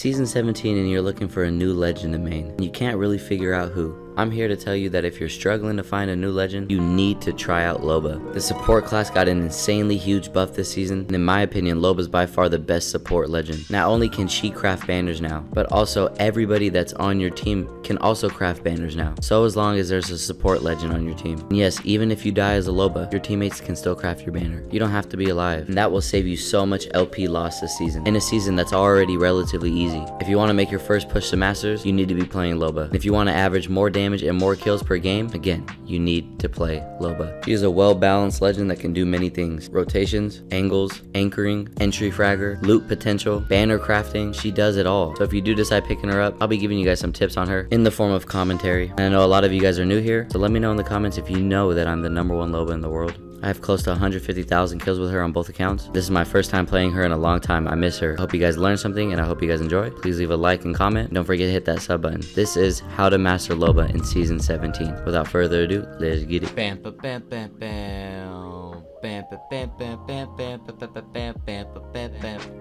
Season 17 and you're looking for a new legend to main, and you can't really figure out who. I'm here to tell you that if you're struggling to find a new legend, you need to try out Loba. The support class got an insanely huge buff this season, and in my opinion, Loba's by far the best support legend. Not only can she craft banners now, but also everybody that's on your team can also craft banners now. So as long as there's a support legend on your team. And yes, even if you die as a Loba, your teammates can still craft your banner. You don't have to be alive, and that will save you so much LP loss this season, in a season that's already relatively easy. If you want to make your first push to Masters, you need to be playing Loba. And if you want to average more damage and more kills per game, again, you need to play Loba. She is a well-balanced legend that can do many things: rotations, angles, anchoring, entry fragger, loot potential, banner crafting. She does it all. So if you do decide picking her up, I'll be giving you guys some tips on her in the form of commentary. And I know a lot of you guys are new here, so let me know in the comments if you know that I'm the #1 Loba in the world. I have close to 150,000 kills with her on both accounts. This is my first time playing her in a long time. I miss her. I hope you guys learned something, and I hope you guys enjoy. Please leave a like and comment. Don't forget to hit that sub button. This is how to master Loba in Season 17. Without further ado, let's get it. Bam, bam, bam, bam, bam.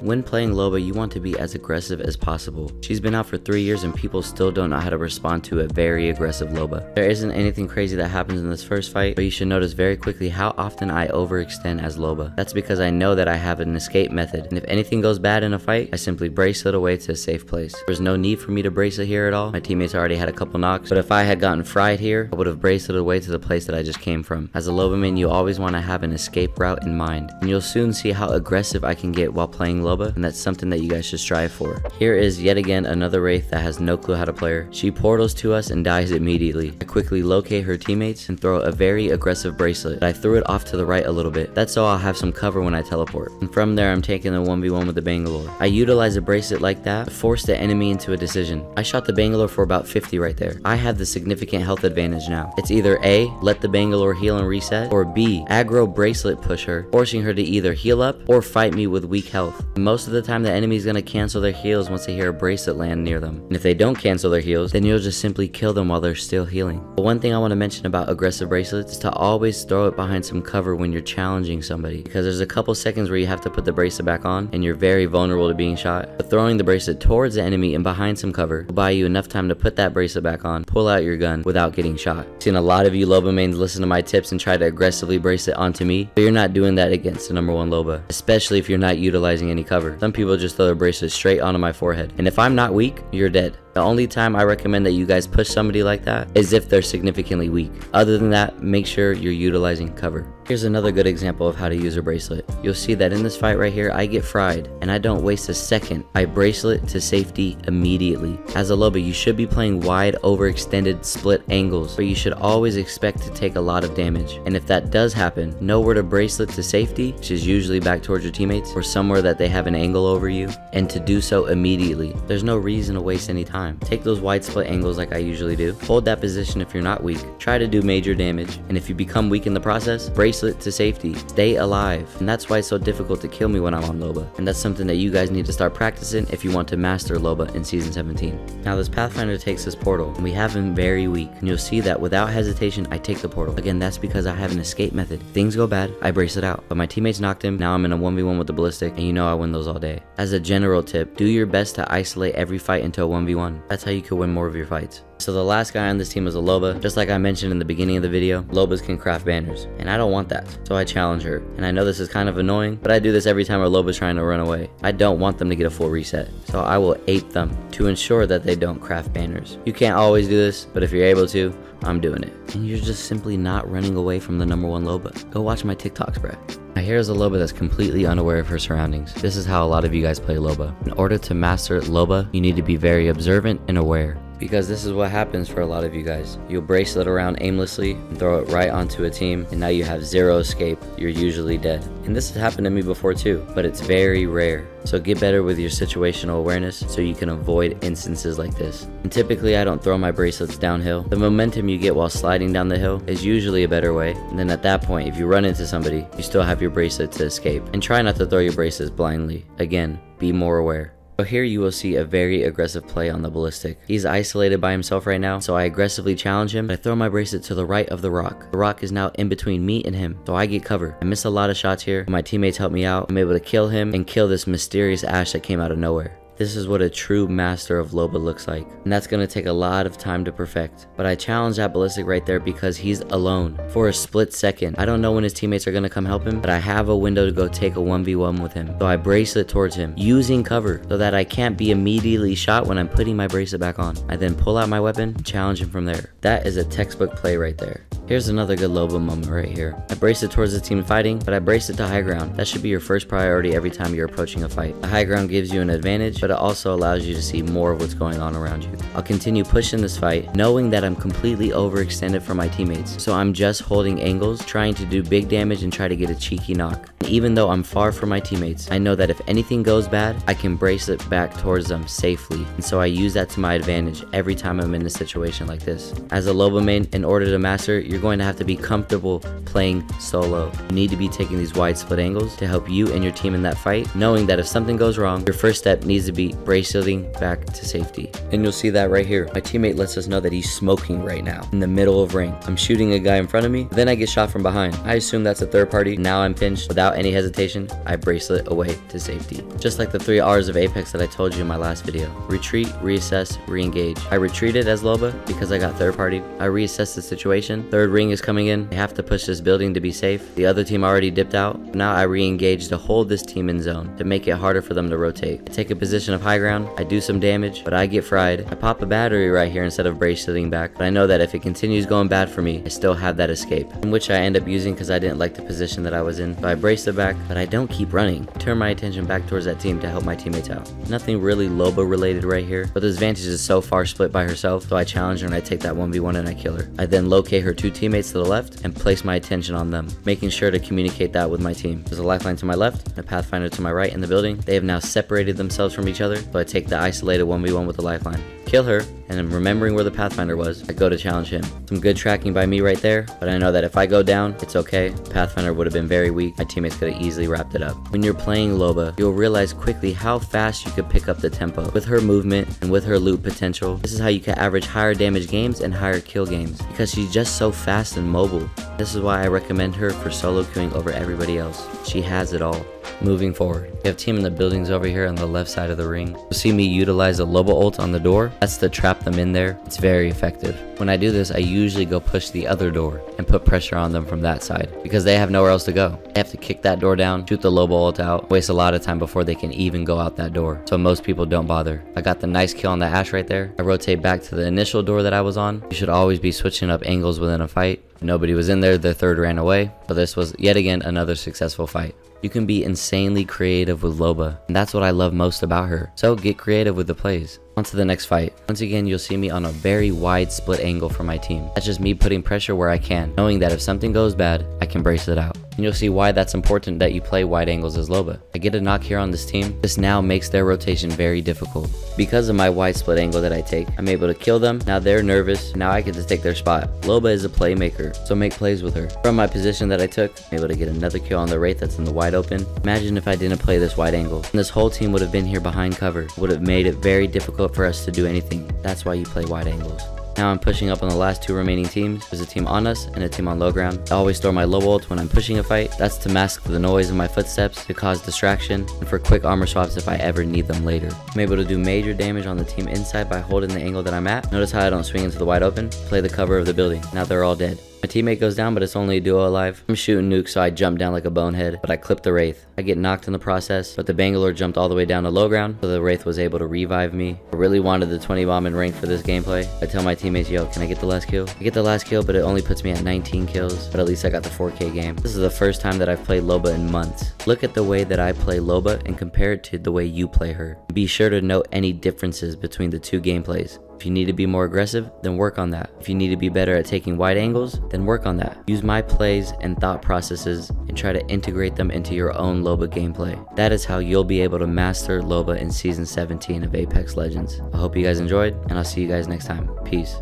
When playing Loba, you want to be as aggressive as possible. She's been out for 3 years and people still don't know how to respond to a very aggressive Loba. There isn't anything crazy that happens in this first fight, but you should notice very quickly how often I overextend as Loba. That's because I know that I have an escape method, and if anything goes bad in a fight, I simply bracelet away to a safe place. There's no need for me to bracelet here at all. My teammates already had a couple knocks, but if I had gotten fried here, I would have braceleted away to the place that I just came from. As a Loba main, you always want to have an escape route in mind, and you'll soon see how aggressive I can get while playing Loba, and that's something that you guys should strive for. Here is yet again another Wraith that has no clue how to play her. She portals to us and dies immediately. I quickly locate her teammates and throw a very aggressive bracelet. I threw it off to the right a little bit. That's so I'll have some cover when I teleport. And from there, I'm taking a 1v1 with the Bangalore. I utilize a bracelet like that to force the enemy into a decision. I shot the Bangalore for about 50 right there. I have the significant health advantage now. It's either A, let the Bangalore heal and reset, or B, aggro bracelet push her, forcing her to either heal up or fight me with weak health. Most of the time, the enemy's gonna cancel their heals once they hear a bracelet land near them. And if they don't cancel their heals, then you'll just simply kill them while they're still healing. But one thing I want to mention about aggressive bracelets is to always throw it behind some cover when you're challenging somebody, because there's a couple seconds where you have to put the bracelet back on and you're very vulnerable to being shot. But throwing the bracelet towards the enemy and behind some cover will buy you enough time to put that bracelet back on, pull out your gun without getting shot. I've seen a lot of you Loba mains listen to my tips and try to aggressively bracelet onto me, but you're not doing that against the #1 Loba, especially if you're not utilizing any cover. Some people just throw their bracelet straight onto my forehead, and if I'm not weak, you're dead. The only time I recommend that you guys push somebody like that is if they're significantly weak. Other than that, make sure you're utilizing cover. Here's another good example of how to use a bracelet. You'll see that in this fight right here, I get fried, and I don't waste a second. I bracelet to safety immediately. As a Loba, you should be playing wide, overextended, split angles, but you should always expect to take a lot of damage. And if that does happen, know where to bracelet to safety, which is usually back towards your teammates, or somewhere that they have an angle over you, and to do so immediately. There's no reason to waste any time. Take those wide split angles like I usually do. Hold that position if you're not weak. Try to do major damage, and if you become weak in the process, bracelet to safety. Stay alive. And that's why it's so difficult to kill me when I'm on Loba. And that's something that you guys need to start practicing if you want to master Loba in Season 17. Now this Pathfinder takes this portal, and we have him very weak. And you'll see that without hesitation, I take the portal. Again, that's because I have an escape method. If things go bad, I bracelet out. But my teammates knocked him. Now I'm in a 1v1 with the ballistic, and you know I win those all day. As a general tip, do your best to isolate every fight into a 1v1. That's how you can win more of your fights. So the last guy on this team is a Loba. Just like I mentioned in the beginning of the video, Lobas can craft banners, and I don't want that, so I challenge her. And I know this is kind of annoying, but I do this every time a Loba's trying to run away. I don't want them to get a full reset, so I will ape them to ensure that they don't craft banners. You can't always do this, but if you're able to, I'm doing it. And you're just simply not running away from the #1 Loba. Go watch my TikToks, bruh. Now here's a Loba that's completely unaware of her surroundings. This is how a lot of you guys play Loba. In order to master Loba, you need to be very observant and aware. Because this is what happens for a lot of you guys. You'll bracelet around aimlessly and throw it right onto a team, and now you have zero escape. You're usually dead. And this has happened to me before too, but it's very rare. So get better with your situational awareness so you can avoid instances like this. And typically I don't throw my bracelets downhill. The momentum you get while sliding down the hill is usually a better way. And then at that point, if you run into somebody, you still have your bracelet to escape. And try not to throw your bracelets blindly. Again, be more aware. So here you will see a very aggressive play on the ballistic. He's isolated by himself right now, so I aggressively challenge him. I throw my bracelet to the right of the rock. The rock is now in between me and him, so I get cover. I miss a lot of shots here. My teammates help me out. I'm able to kill him and kill this mysterious Ashe that came out of nowhere. This is what a true master of Loba looks like, and that's going to take a lot of time to perfect. But I challenge that Ballistic right there because he's alone for a split second. I don't know when his teammates are going to come help him, but I have a window to go take a 1v1 with him. So I bracelet towards him, using cover so that I can't be immediately shot when I'm putting my bracelet back on. I then pull out my weapon, challenge him from there. That is a textbook play right there. Here's another good Loba moment right here. I brace it towards the team fighting, but I brace it to high ground. That should be your first priority every time you're approaching a fight. The high ground gives you an advantage, but it also allows you to see more of what's going on around you. I'll continue pushing this fight, knowing that I'm completely overextended from my teammates. So I'm just holding angles, trying to do big damage and try to get a cheeky knock. And even though I'm far from my teammates, I know that if anything goes bad, I can brace it back towards them safely. And so I use that to my advantage every time I'm in a situation like this. As a Loba main, in order to master, you're going to have to be comfortable playing solo. You need to be taking these wide split angles to help you and your team in that fight, knowing that if something goes wrong, your first step needs to be braceleting back to safety. And you'll see that right here. My teammate lets us know that he's smoking right now in the middle of ring. I'm shooting a guy in front of me, then I get shot from behind. I assume that's a third party. Now I'm pinched. Without any hesitation, I bracelet away to safety. Just like the 3 R's of Apex that I told you in my last video. Retreat, reassess, re-engage. I retreated as Loba because I got third party. I reassessed the situation. Third ring is coming in. I have to push this building to be safe. The other team already dipped out. Now I re-engage to hold this team in zone to make it harder for them to rotate. I take a position of high ground. I do some damage, but I get fried. I pop a battery right here instead of braceleting back, but I know that if it continues going bad for me, I still have that escape, which I end up using because I didn't like the position that I was in. So I brace it back, but I don't keep running. Turn my attention back towards that team to help my teammates out. Nothing really Loba related right here, but this Vantage is so far split by herself, so I challenge her and I take that 1v1 and I kill her. I then locate her 2 teammates to the left and place my attention on them, making sure to communicate that with my team. There's a lifeline to my left and a pathfinder to my right in the building. They have now separated themselves from each other, so I take the isolated 1v1 with the lifeline. Kill her, and then remembering where the pathfinder was, I go to challenge him. Some good tracking by me right there, but I know that if I go down, it's okay. Pathfinder would have been very weak. My teammates could have easily wrapped it up. When you're playing Loba, you'll realize quickly how fast you could pick up the tempo. With her movement and with her loot potential, this is how you can average higher damage games and higher kill games, because she's just so fast and mobile. This is why I recommend her for solo queuing over everybody else. She has it all. Moving forward, we have team in the buildings over here on the left side of the ring. You'll see me utilize a Loba ult on the door. That's to trap them in there. It's very effective. When I do this, I usually go push the other door and put pressure on them from that side because they have nowhere else to go. They have to kick that door down, shoot the Loba ult out, waste a lot of time before they can even go out that door. So most people don't bother. I got the nice kill on the Ash right there. I rotate back to the initial door that I was on. You should always be switching up angles within a fight. Nobody was in there, the third ran away. So this was yet again another successful fight. You can be insanely creative with Loba, and that's what I love most about her. So get creative with the plays. On to the next fight. Once again, you'll see me on a very wide split angle for my team. That's just me putting pressure where I can, knowing that if something goes bad, I can brace it out. And you'll see why that's important that you play wide angles as Loba. I get a knock here on this team. This now makes their rotation very difficult. Because of my wide split angle that I take, I'm able to kill them. Now they're nervous. Now I get to take their spot. Loba is a playmaker, so make plays with her. From my position that I took, I'm able to get another kill on the Wraith that's in the wide open. Imagine if I didn't play this wide angle. And this whole team would have been here behind cover. Would have made it very difficult for us to do anything. That's why you play wide angles. Now I'm pushing up on the last 2 remaining teams. There's a team on us and a team on low ground. I always store my Loba ult when I'm pushing a fight. That's to mask the noise of my footsteps, to cause distraction, and for quick armor swaps if I ever need them later. I'm able to do major damage on the team inside by holding the angle that I'm at. Notice how I don't swing into the wide open. Play the cover of the building. Now they're all dead. My teammate goes down, but it's only a duo alive. I'm shooting nukes, so I jump down like a bonehead, but I clip the Wraith. I get knocked in the process, but the Bangalore jumped all the way down to low ground, so the Wraith was able to revive me. I really wanted the 20 bomb in rank for this gameplay. I tell my teammates, yo, can I get the last kill? I get the last kill, but it only puts me at 19 kills, but at least I got the 4K game. This is the first time that I've played Loba in months. Look at the way that I play Loba and compare it to the way you play her. Be sure to note any differences between the 2 gameplays. If you need to be more aggressive, then work on that. If you need to be better at taking wide angles, then work on that. Use my plays and thought processes and try to integrate them into your own Loba gameplay. That is how you'll be able to master Loba in Season 17 of Apex Legends. I hope you guys enjoyed, and I'll see you guys next time. Peace.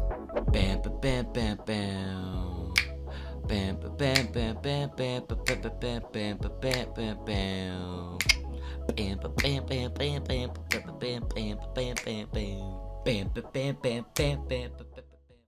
Bam, ba, bam, bam, bam. Bam, ba, bam, bam, bam, bam, ba, ba, ba, bam, bam, ba, bam, bam, bam. Bam, ba, bam, bam, bam, bam, ba, ba, bam, bam, bam, bam, bam. Bam, ba, bam, bam, bam, bam, bam.